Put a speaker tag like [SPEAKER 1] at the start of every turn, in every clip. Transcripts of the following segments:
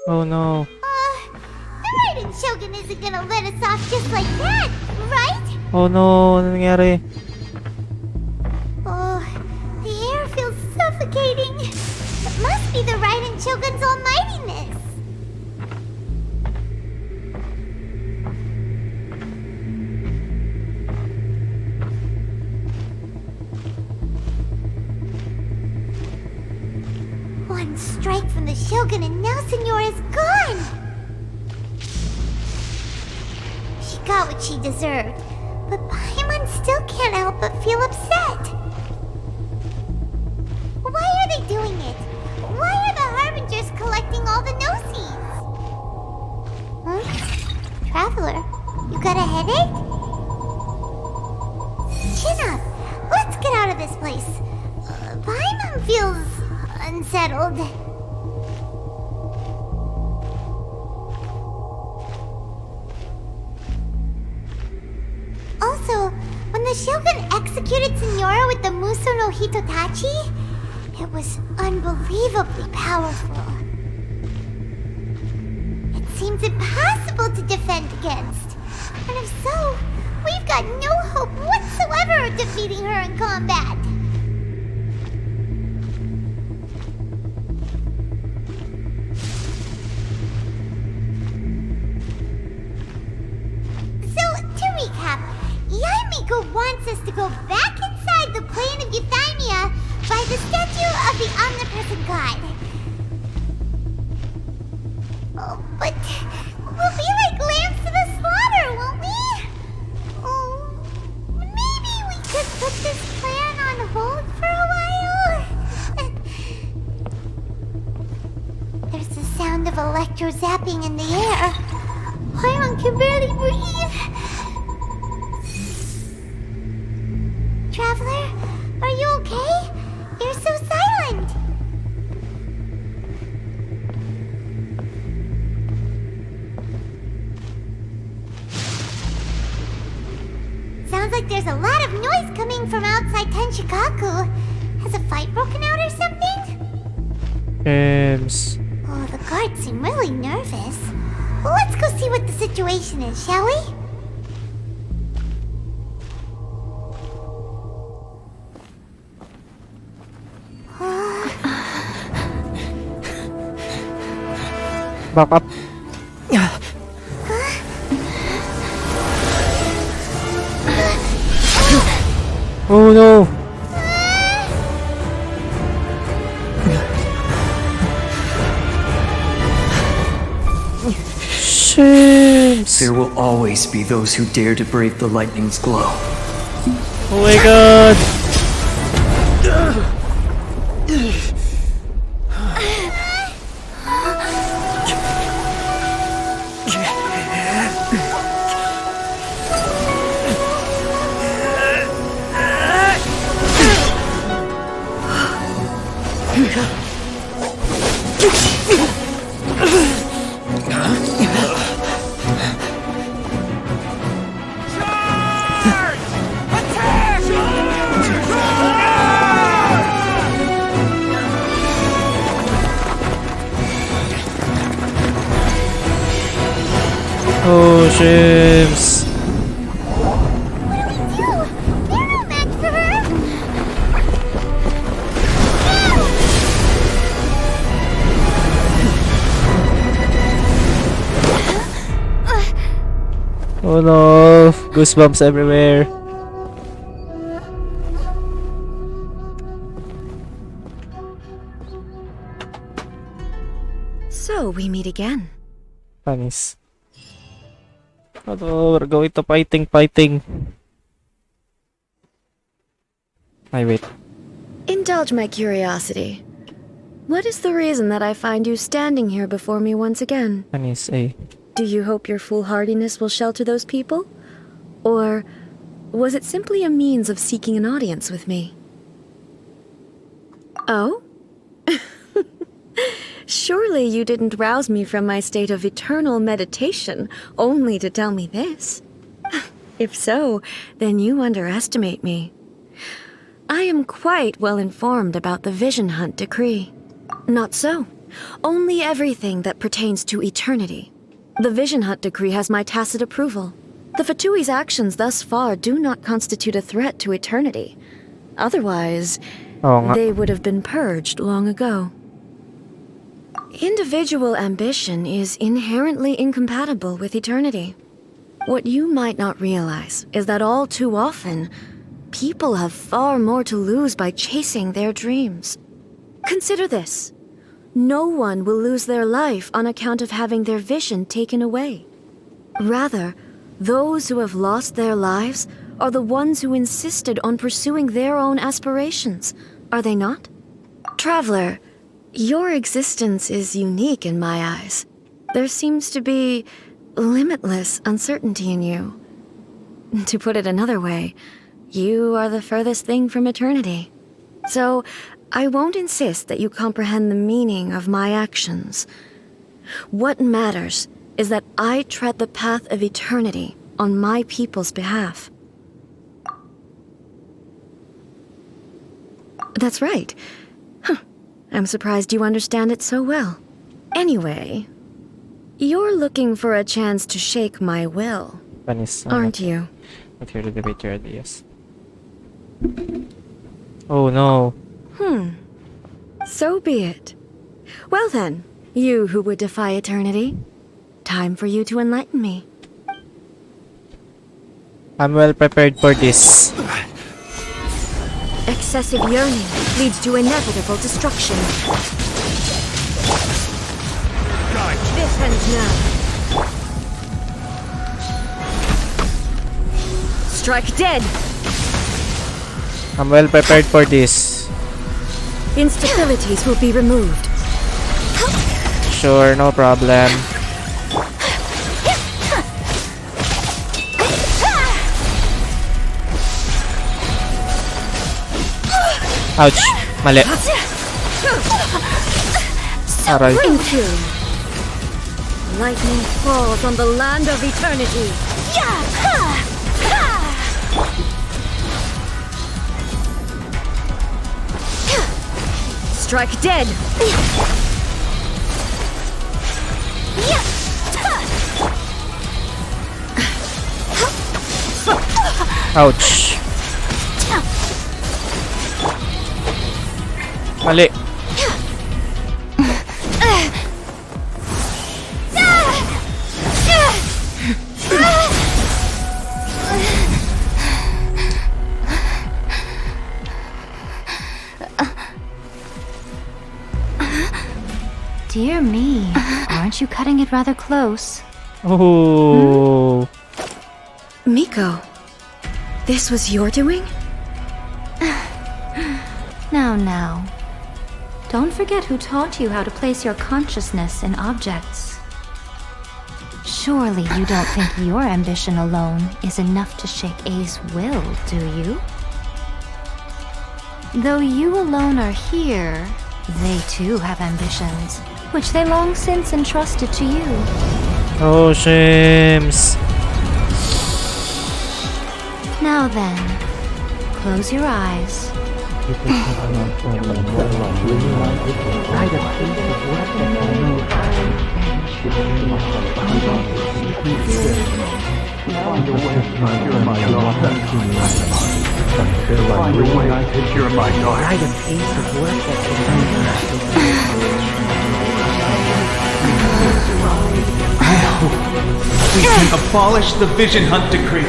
[SPEAKER 1] Oh no.
[SPEAKER 2] The Raiden Shogun isn't gonna let us off just like that, right?
[SPEAKER 1] Oh no, ano nangyari?
[SPEAKER 2] Oh, the air feels suffocating. It must be the Raiden Shogun's almightiness. One strike from the Shogun and now Signora's gone! She got what she deserved, but Paimon still can't help but feel upset. Why are they doing it? Why are the Harbingers collecting all the no-seeds? Huh? Traveler, you got a headache? Chin up! Let's get out of this place. Paimon feels unsettled. Also, when the Shogun executed Signora with the Muso no Hitotachi, it was unbelievably powerful. It seems impossible to defend against. And if so, we've got no hope whatsoever of defeating her in combat. Yamiko wants us to go back inside the plane of EUTHYMIA by the statue of the Omnipresent God. Oh, but we'll be like lambs to the slaughter, won't we? Oh, maybe we could put this plan on hold for a while? There's the sound of electro zapping in the air. Paimon can barely breathe. Traveler, are you okay? You're so silent. Sounds like there's a lot of noise coming from outside Tenshikaku. Has a fight broken out or something? Oh, the guards seem really nervous. Well, let's go see what the situation is, shall we?
[SPEAKER 1] Back up. Oh no! Shims!
[SPEAKER 3] There will always be those who dare to brave the lightning's glow.
[SPEAKER 1] Oh my god! Oh, Shims!
[SPEAKER 2] What do we do? They're no match for her!
[SPEAKER 1] Oh no! Goosebumps everywhere.
[SPEAKER 4] So, we meet again.
[SPEAKER 1] Panis. We're going to fighting. Wait.
[SPEAKER 4] Indulge my curiosity. What is the reason that I find you standing here before me once again?
[SPEAKER 1] Panis, eh.
[SPEAKER 4] Do you hope your foolhardiness will shelter those people? Or was it simply a means of seeking an audience with me? Oh? Surely you didn't rouse me from my state of eternal meditation only to tell me this. If so, then you underestimate me. I am quite well informed about the Vision Hunt decree. Not so. Only everything that pertains to eternity. The Vision Hunt decree has my tacit approval. The Fatui's actions thus far do not constitute a threat to eternity. Otherwise,
[SPEAKER 1] Oo nga.
[SPEAKER 4] they would have been purged long ago. Individual ambition is inherently incompatible with eternity. What you might not realize is that all too often, people have far more to lose by chasing their dreams. Consider this. No one will lose their life on account of having their vision taken away. Rather, those who have lost their lives are the ones who insisted on pursuing their own aspirations, are they not? Traveler, your existence is unique in my eyes. There seems to be limitless uncertainty in you. To put it another way, you are the furthest thing from eternity. So, I won't insist that you comprehend the meaning of my actions. What matters is that I tread the path of eternity on my people's behalf. That's right. Huh. I'm surprised you understand it so well. Anyway, you're looking for a chance to shake my will,
[SPEAKER 1] Panis.
[SPEAKER 4] aren't you?
[SPEAKER 1] Not here to debate your ideas. Oh no.
[SPEAKER 4] So be it. Well then, you who would defy eternity, time for you to enlighten me.
[SPEAKER 1] I'm well prepared for this.
[SPEAKER 4] Excessive yearning leads to inevitable destruction. This ends now. Strike dead!
[SPEAKER 1] I'm well prepared for this.
[SPEAKER 4] Instabilities will be removed.
[SPEAKER 1] Sure, no problem. Ouch! Mali. Aray.
[SPEAKER 4] Inferior. Lightning falls on the land of eternity. Strike dead!
[SPEAKER 1] Ouch! Mali.
[SPEAKER 2] Dear me, aren't you cutting it rather close?
[SPEAKER 1] Oh.
[SPEAKER 4] Miko, this was your doing?
[SPEAKER 2] Now. Don't forget who taught you how to place your consciousness in objects. Surely you don't think your ambition alone is enough to shake A's will, do you? Though you alone are here, they too have ambitions, which they long since entrusted to you.
[SPEAKER 1] Oh, Shims.
[SPEAKER 2] Now then, close your eyes.
[SPEAKER 5] We can abolish the Vision Hunt decree.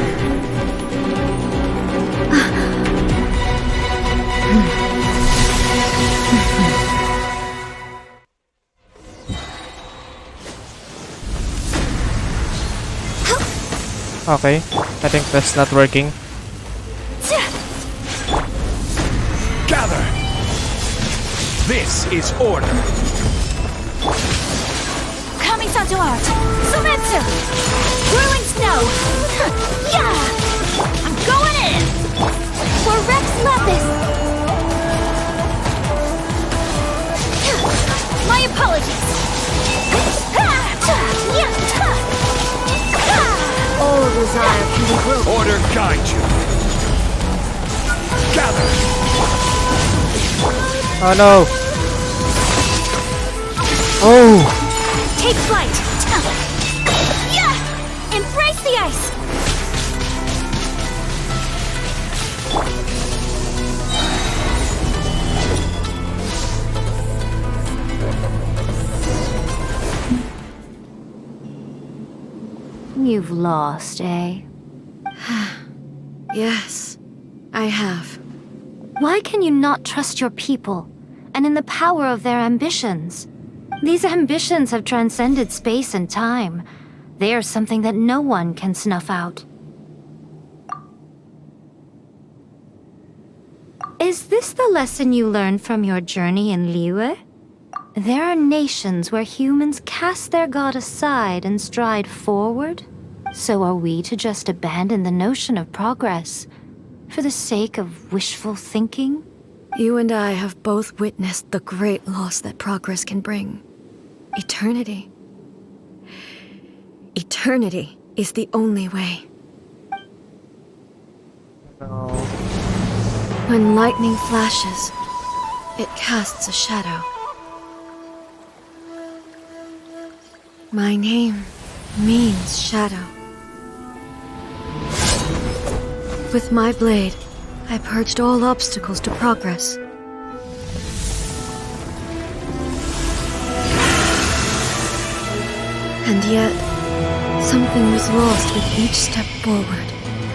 [SPEAKER 1] Okay, I think that's not working.
[SPEAKER 5] Gather! This is order.
[SPEAKER 2] Kamisato art! Sumetsu! Whirling snow! Yeah! I'm going in! For Rex Lapis! My apologies!
[SPEAKER 4] All desire can be broken.
[SPEAKER 5] Order guide you. Gather!
[SPEAKER 1] Oh no! Oh!
[SPEAKER 2] Take flight! Yeah! Embrace the ice!
[SPEAKER 6] You've lost, eh?
[SPEAKER 4] Yes, I have.
[SPEAKER 6] Why can you not trust your people, and in the power of their ambitions? These ambitions have transcended space and time. They are something that no one can snuff out. Is this the lesson you learned from your journey in Liyue? There are nations where humans cast their god aside and stride forward. So are we to just abandon the notion of progress for the sake of wishful thinking?
[SPEAKER 4] You and I have both witnessed the great loss that progress can bring. Eternity. Eternity is the only way.
[SPEAKER 1] No.
[SPEAKER 4] When lightning flashes, it casts a shadow. My name means shadow. With my blade, I purged all obstacles to progress. And yet, something was lost with each step forward.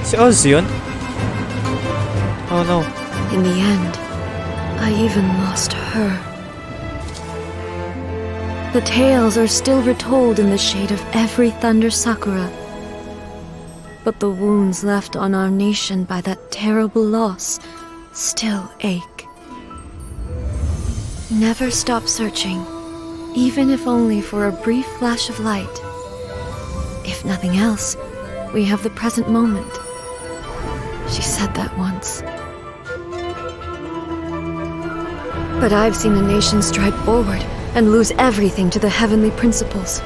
[SPEAKER 1] Si Oz yun? Oh no.
[SPEAKER 4] In the end, I even lost her. The tales are still retold in the shade of every thunder sakura. But the wounds left on our nation by that terrible loss still ache. Never stop searching, even if only for a brief flash of light. If nothing else, we have the present moment. She said that once. But I've seen a nation stride forward and lose everything to the heavenly principles.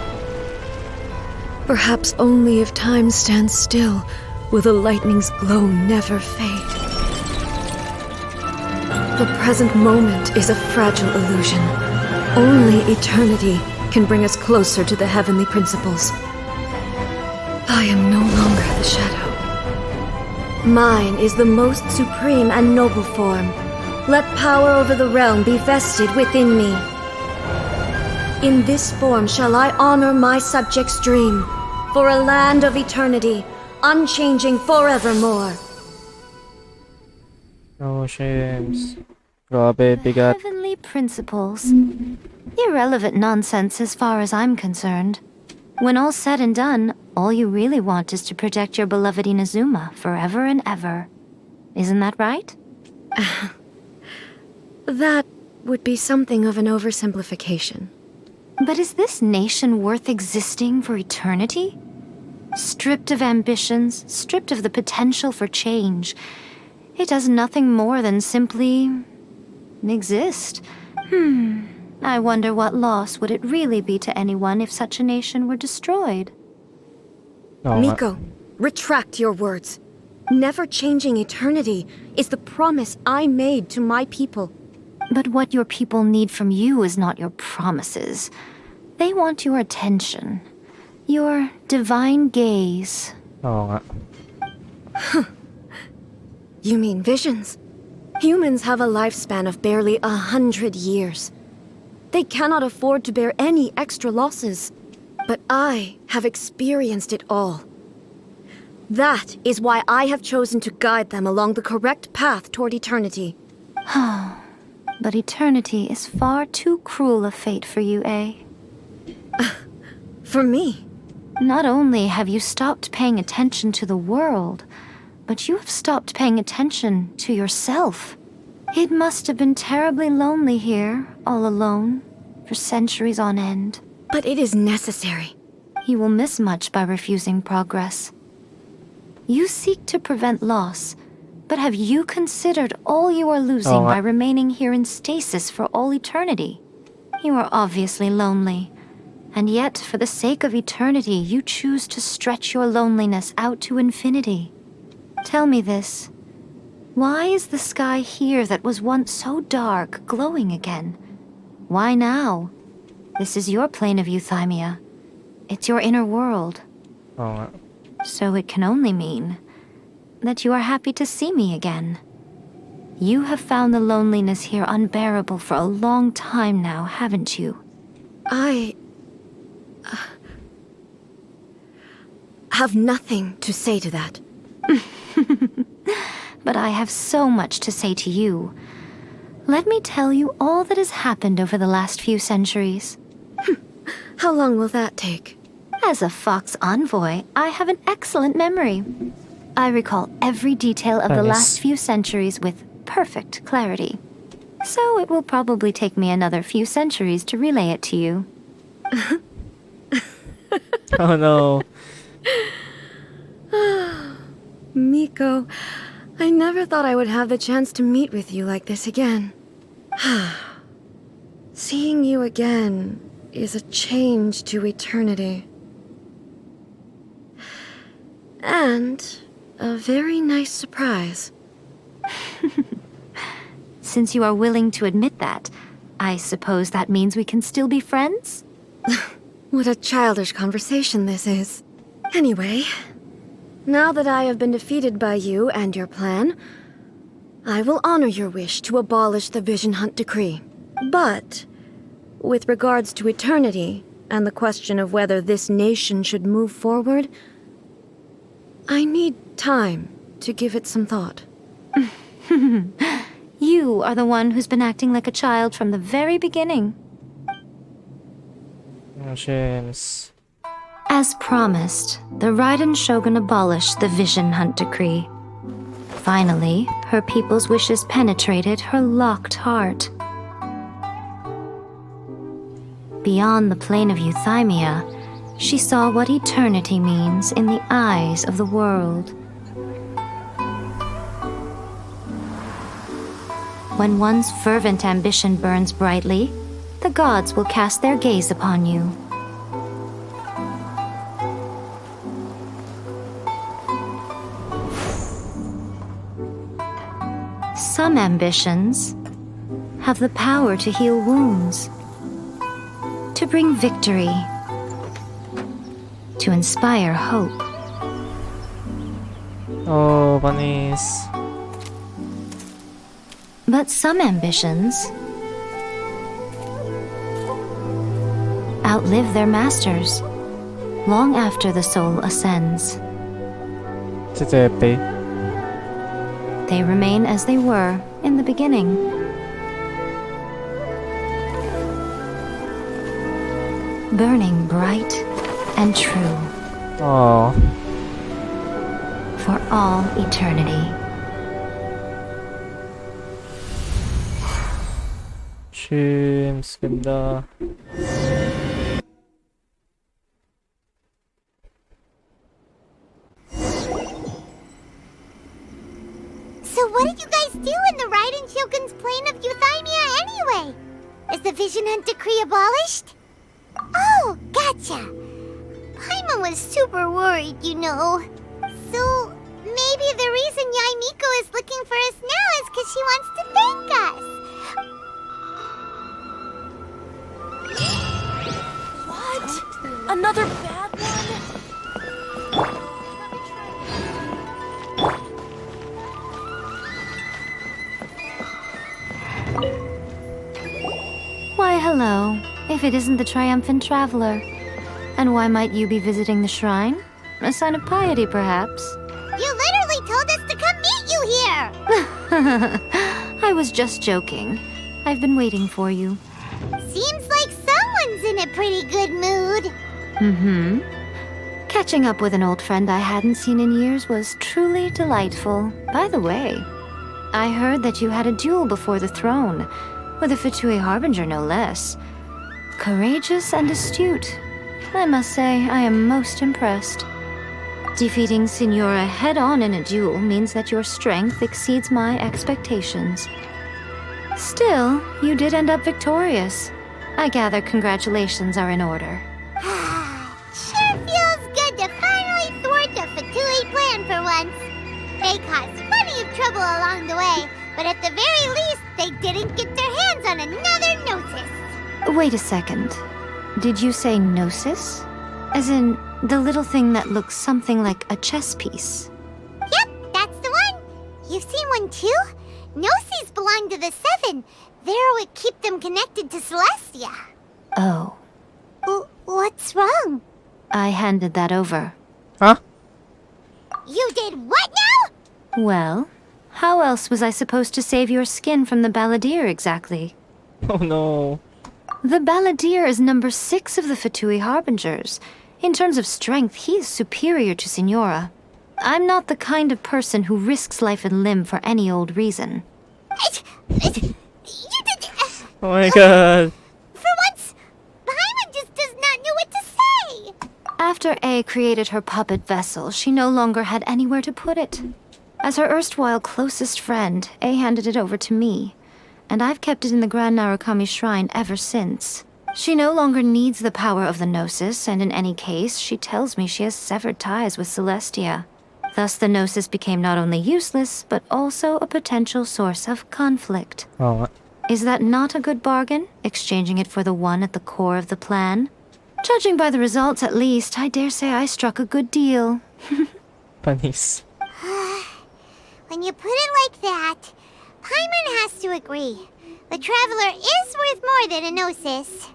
[SPEAKER 4] Perhaps only if time stands still will the lightning's glow never fade. The present moment is a fragile illusion. Only eternity can bring us closer to the heavenly principles. I am no longer the shadow. Mine is the most supreme and noble form. Let power over the realm be vested within me. In this form shall I honor my subjects' dream, for a land of eternity, unchanging forevermore.
[SPEAKER 1] Oh, Shims. Grabe, bigat.
[SPEAKER 6] Heavenly principles. Irrelevant nonsense as far as I'm concerned. When all's said and done, all you really want is to protect your beloved Inazuma forever and ever. Isn't that right?
[SPEAKER 4] That would be something of an oversimplification.
[SPEAKER 6] But is this nation worth existing for eternity? Stripped of ambitions, stripped of the potential for change, it does nothing more than simply exist. I wonder what loss would it really be to anyone if such a nation were destroyed?
[SPEAKER 1] Oo nga.
[SPEAKER 4] Miko, retract your words. Never changing eternity is the promise I made to my people.
[SPEAKER 6] But what your people need from you is not your promises. They want your attention. Your divine gaze.
[SPEAKER 1] Oo nga.
[SPEAKER 4] You mean visions? Humans have a lifespan of barely 100 years. They cannot afford to bear any extra losses. But I have experienced it all. That is why I have chosen to guide them along the correct path toward eternity.
[SPEAKER 6] But eternity is far too cruel a fate for you, eh?
[SPEAKER 4] For me,
[SPEAKER 6] Not only have you stopped paying attention to the world, but you have stopped paying attention to yourself. It must have been terribly lonely here, all alone, for centuries on end.
[SPEAKER 4] but it is necessary.
[SPEAKER 6] You will miss much by refusing progress. You seek to prevent loss, but have you considered all you are losing by remaining here in stasis for all eternity? You are obviously lonely, and yet for the sake of eternity you choose to stretch your loneliness out to infinity. Tell me this. Why is the sky here that was once so dark glowing again? Why now? This is your plane of euthymia. It's your inner world.
[SPEAKER 1] Oo nga.
[SPEAKER 6] So it can only mean that you are happy to see me again. You have found the loneliness here unbearable for a long time now, haven't you?
[SPEAKER 4] I have nothing to say to that.
[SPEAKER 6] But I have so much to say to you. Let me tell you all that has happened over the last few centuries.
[SPEAKER 4] How long will that take?
[SPEAKER 6] As a Fox envoy, I have an excellent memory. I recall every detail of the
[SPEAKER 1] Nice.
[SPEAKER 6] last few centuries with perfect clarity. So it will probably take me another few centuries to relay it to you.
[SPEAKER 1] Oh no.
[SPEAKER 4] Miko, I never thought I would have the chance to meet with you like this again. Seeing you again is a change to eternity. And a very nice surprise.
[SPEAKER 6] Since you are willing to admit that, I suppose that means we can still be friends?
[SPEAKER 4] What a childish conversation this is. Anyway, now that I have been defeated by you and your plan, I will honor your wish to abolish the Vision Hunt Decree. But, with regards to eternity and the question of whether this nation should move forward, I need time to give it some thought.
[SPEAKER 6] You are the one who's been acting like a child from the very beginning.
[SPEAKER 1] Oh, James.
[SPEAKER 6] As promised, the Raiden Shogun abolished the Vision Hunt Decree. Finally, her people's wishes penetrated her locked heart. Beyond the plane of euthymia, she saw what eternity means in the eyes of the world. When one's fervent ambition burns brightly, the gods will cast their gaze upon you. Some ambitions have the power to heal wounds, to bring victory, to inspire hope.
[SPEAKER 1] Oh, panis.
[SPEAKER 6] But some ambitions outlive their masters long after the soul ascends.
[SPEAKER 1] Si Tepe.
[SPEAKER 6] They remain as they were in the beginning. Burning bright and true
[SPEAKER 1] Oh.
[SPEAKER 6] for all eternity.
[SPEAKER 1] James, ganda.
[SPEAKER 2] So what did you guys do in the Raiden Shogun's plane of euthymia anyway? Is the Vision Hunt Decree abolished? Oh, gotcha. Paimon was super worried, you know. So maybe the reason Yaimiko is looking for us now is because she wants to thank us.
[SPEAKER 7] What? Another bad one?
[SPEAKER 6] Why, hello, if it isn't the triumphant traveler. And why might you be visiting the shrine? A sign of piety, perhaps?
[SPEAKER 2] You literally told us to come meet you here.
[SPEAKER 6] I was just joking. I've been waiting for you.
[SPEAKER 2] Seems like someone's in a pretty good mood.
[SPEAKER 6] Mm-hmm. Catching up with an old friend I hadn't seen in years was truly delightful. By the way, I heard that you had a duel before the throne, with a Fatui Harbinger no less. Courageous and astute. I must say, I am most impressed. Defeating Signora head-on in a duel means that your strength exceeds my expectations. Still, you did end up victorious. I gather congratulations are in order.
[SPEAKER 2] Sure feels good to finally thwart the Fatui plan for once. They caused plenty of trouble along the way, but at the very least, they didn't get their hands on another notice.
[SPEAKER 6] Wait a second. Did you say gnosis? As in, the little thing that looks something like a chess piece?
[SPEAKER 2] Yep, that's the one. You've seen one too? Gnosis belong to the Seven. They're what keep them connected to Celestia.
[SPEAKER 6] Oh.
[SPEAKER 2] What's wrong?
[SPEAKER 6] I handed that over.
[SPEAKER 1] Huh?
[SPEAKER 2] You did what now?
[SPEAKER 6] Well, how else was I supposed to save your skin from the Balladeer exactly?
[SPEAKER 1] Oh no.
[SPEAKER 6] The Balladeer is number 6 of the Fatui Harbingers. In terms of strength, he is superior to Signora. I'm not the kind of person who risks life and limb for any old reason.
[SPEAKER 2] You did...
[SPEAKER 1] Oh my god.
[SPEAKER 2] For once, Paimon just does not know what to say.
[SPEAKER 6] After A created her puppet vessel, she no longer had anywhere to put it. As her erstwhile closest friend, A handed it over to me, and I've kept it in the Grand Narukami Shrine ever since. She no longer needs the power of the Gnosis, and in any case, she tells me she has severed ties with Celestia. Thus the Gnosis became not only useless, but also a potential source of conflict.
[SPEAKER 1] Oh,
[SPEAKER 6] Is that not a good bargain, exchanging it for the one at the core of the plan? Judging by the results, at least, I dare say I struck a good deal.
[SPEAKER 1] panis.
[SPEAKER 2] When you put it like that, Paimon has to agree. The Traveler is worth more than a Gnosis.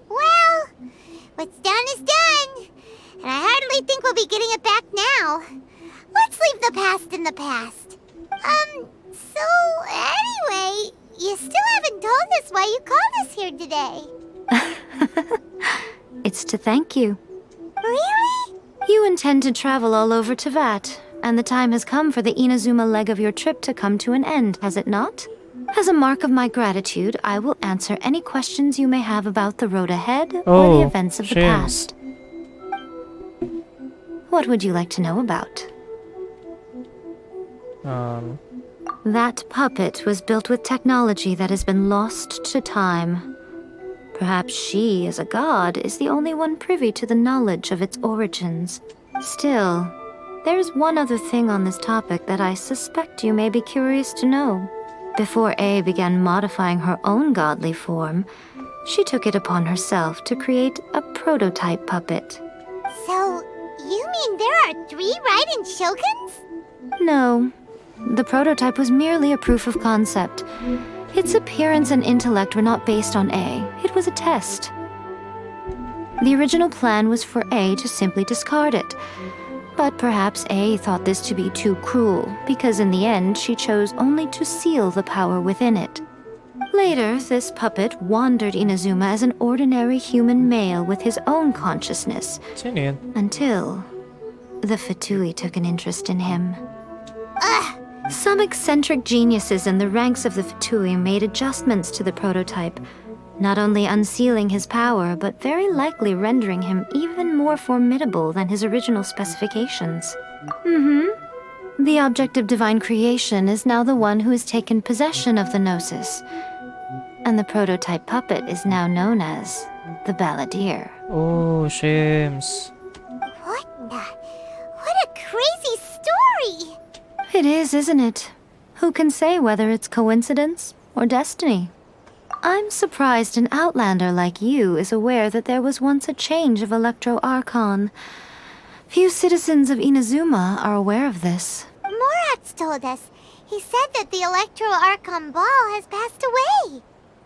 [SPEAKER 2] Well, what's done is done. And I hardly think we'll be getting it back now. Let's leave the past in the past. So anyway, you still haven't told us why you called us here today.
[SPEAKER 6] It's to thank you.
[SPEAKER 2] Really?
[SPEAKER 6] You intend to travel all over Tevat, and the time has come for the Inazuma leg of your trip to come to an end, has it not? As a mark of my gratitude, I will answer any questions you may have about the road ahead or the events of the past. What would you like to know about? That puppet was built with technology that has been lost to time. Perhaps she, as a god, is the only one privy to the knowledge of its origins. Still, there is one other thing on this topic that I suspect you may be curious to know. Before A began modifying her own godly form, she took it upon herself to create a prototype puppet.
[SPEAKER 2] So, you mean there are 3 Raiden Shoguns?
[SPEAKER 6] No. The prototype was merely a proof of concept. Its appearance and intellect were not based on A. It was a test. The original plan was for A to simply discard it. But perhaps A thought this to be too cruel, because in the end she chose only to seal the power within it. Later, this puppet wandered Inazuma as an ordinary human male with his own consciousness,
[SPEAKER 1] Sino yun?
[SPEAKER 6] until the Fatui took an interest in him. Some eccentric geniuses in the ranks of the Fatui made adjustments to the prototype, not only unsealing his power, but very likely rendering him even more formidable than his original specifications. The object of divine creation is now the one who has taken possession of the Gnosis, and the prototype puppet is now known as the Balladeer.
[SPEAKER 1] Oh, Shims.
[SPEAKER 2] What a crazy story!
[SPEAKER 6] It is, isn't it? Who can say whether it's coincidence or destiny? I'm surprised an outlander like you is aware that there was once a change of Electro Archon. Few citizens of Inazuma are aware of this.
[SPEAKER 2] Morax told us. He said that the Electro Archon Ball has passed away.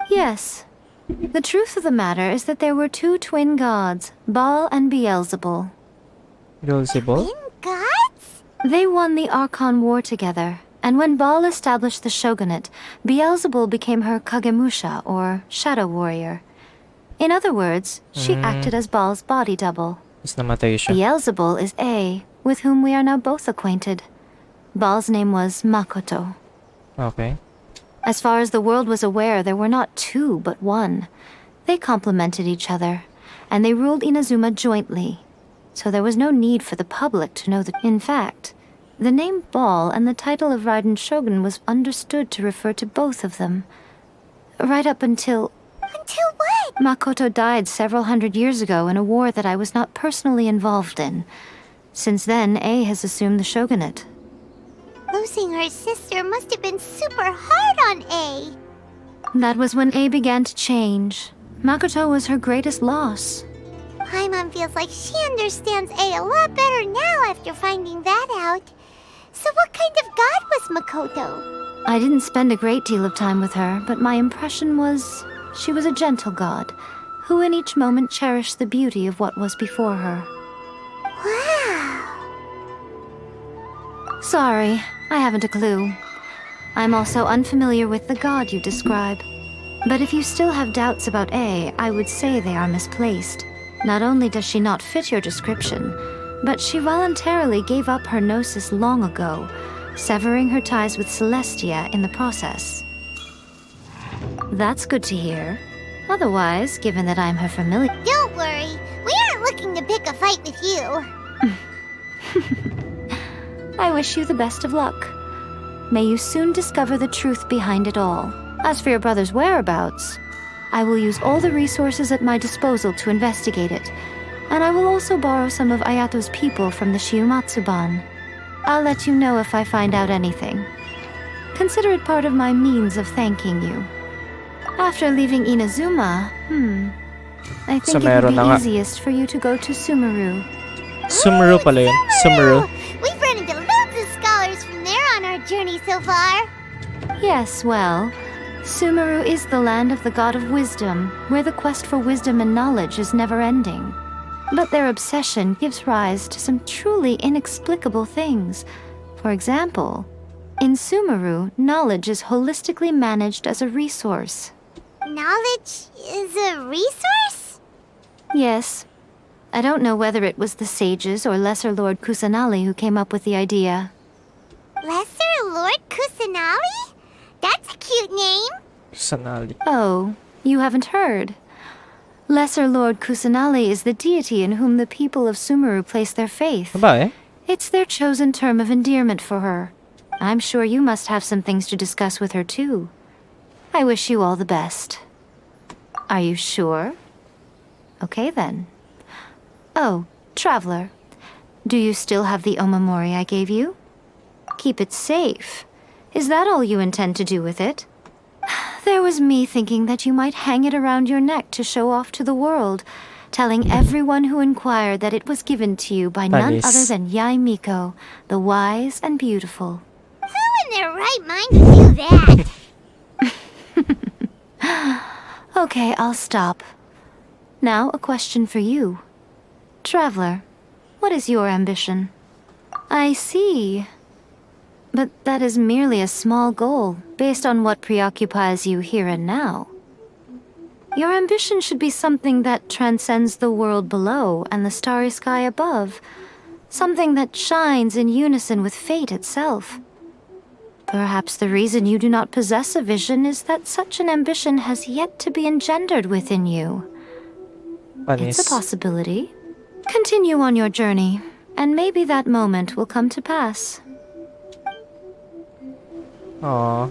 [SPEAKER 6] Yes. The truth of the matter is that there were 2 twin gods, Baal and Beelzebul.
[SPEAKER 1] Beelzebul?
[SPEAKER 2] Twin gods?
[SPEAKER 6] They won the Archon War together, and when Baal established the shogunate, Beelzebul became her Kagemusha, or shadow warrior. In other words, she acted as Baal's body double.
[SPEAKER 1] Mas namatay siya.
[SPEAKER 6] Beelzebul is A, with whom we are now both acquainted. Baal's name was Makoto.
[SPEAKER 1] Okay.
[SPEAKER 6] As far as the world was aware, there were not 2, but 1. They complemented each other, and they ruled Inazuma jointly. So there was no need for the public to know that. In fact, the name Baal and the title of Raiden Shogun was understood to refer to both of them. Right up until...
[SPEAKER 2] Until what?
[SPEAKER 6] Makoto died several hundred years ago in a war that I was not personally involved in. Since then, A has assumed the shogunate.
[SPEAKER 2] Losing her sister must have been super hard on A.
[SPEAKER 6] That was when A began to change. Makoto was her greatest loss.
[SPEAKER 2] Paimon feels like she understands A a lot better now after finding that out. So what kind of god was Makoto?
[SPEAKER 6] I didn't spend a great deal of time with her, but my impression was she was a gentle god, who in each moment cherished the beauty of what was before her.
[SPEAKER 2] Wow.
[SPEAKER 6] Sorry, I haven't a clue. I'm also unfamiliar with the god you describe. But if you still have doubts about A, I would say they are misplaced. Not only does she not fit your description, but she voluntarily gave up her gnosis long ago, severing her ties with Celestia in the process. That's good to hear. Otherwise, given that I'm her familiar...
[SPEAKER 2] Don't worry, we aren't looking to pick a fight with you.
[SPEAKER 6] I wish you the best of luck. May you soon discover the truth behind it all. As for your brother's whereabouts, I will use all the resources at my disposal to investigate it, and I will also borrow some of Ayato's people from the Shiumatsuban. I'll let you know if I find out anything. Consider it part of my means of thanking you. After leaving Inazuma, I think it
[SPEAKER 1] meron
[SPEAKER 6] would
[SPEAKER 1] na
[SPEAKER 6] be
[SPEAKER 1] nga.
[SPEAKER 6] easiest for you to go to Sumeru.
[SPEAKER 1] Sumeru pala yun. Sumeru.
[SPEAKER 2] We've run into loads of scholars from there on our journey so far.
[SPEAKER 6] Yes, well, Sumeru is the land of the god of wisdom, where the quest for wisdom and knowledge is never-ending. But their obsession gives rise to some truly inexplicable things. For example, in Sumeru, knowledge is holistically managed as a resource.
[SPEAKER 2] Knowledge is a resource?
[SPEAKER 6] Yes. I don't know whether it was the sages or Lesser Lord Kusanali who came up with the idea.
[SPEAKER 2] Lesser Lord Kusanali? That's a cute name.
[SPEAKER 1] Sanali.
[SPEAKER 6] Oh, you haven't heard. Lesser Lord Kusanali is the deity in whom the people of Sumeru place their faith.
[SPEAKER 1] Aba eh?
[SPEAKER 6] It's their chosen term of endearment for her. I'm sure you must have some things to discuss with her too. I wish you all the best. Are you sure? Okay then. Oh, traveler. Do you still have the omamori I gave you? Keep it safe. Is that all you intend to do with it? There was me thinking that you might hang it around your neck to show off to the world, telling everyone who inquired that it was given to you by none
[SPEAKER 1] Panis.
[SPEAKER 6] other than Yai Miko, the wise and beautiful.
[SPEAKER 2] Who in their right mind would do that?
[SPEAKER 6] Okay, I'll stop. Now, a question for you. Traveler, what is your ambition? I see. But that is merely a small goal, based on what preoccupies you here and now. Your ambition should be something that transcends the world below and the starry sky above. Something that shines in unison with fate itself. Perhaps the reason you do not possess a vision is that such an ambition has yet to be engendered within you.
[SPEAKER 1] Panis.
[SPEAKER 6] It's a possibility. Continue on your journey, and maybe that moment will come to pass.
[SPEAKER 1] Aw.